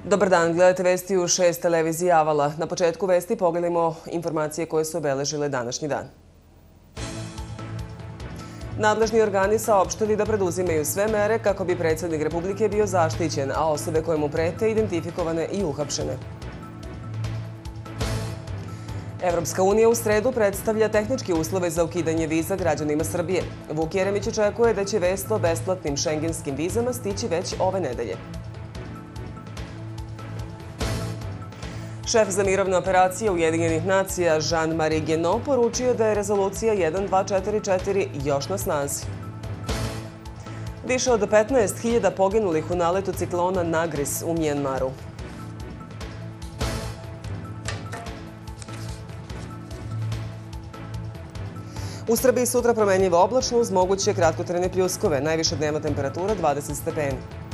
Dobar dan, gledate vesti u 6 televiziji Avala. Na početku vesti pogledajmo informacije koje su obeležile današnji dan. Nadležni organi saopštili da preduzimaju sve mere kako bi predsjednik Republike bio zaštićen, a osobe koje mu prete identifikovane i uhapšene. Evropska unija u sredu predstavlja tehničke uslove za ukidanje viza građanima Srbije. Vuk Jeremić očekuje da će vest o besplatnim šengenskim vizama stići već ove nedelje. Šef za mirovne operacije Ujedinjenih nacija Jean-Marie Guénot poručio da je rezolucija 1244 još na snazi. Više od 15.000 poginulih u naletu ciklona Nagris u Mjanmaru. U Srbiji sutra promenljivo oblačno uz moguće kratkotrajne pljuskove, najviša dnevna temperatura 20 stepeni.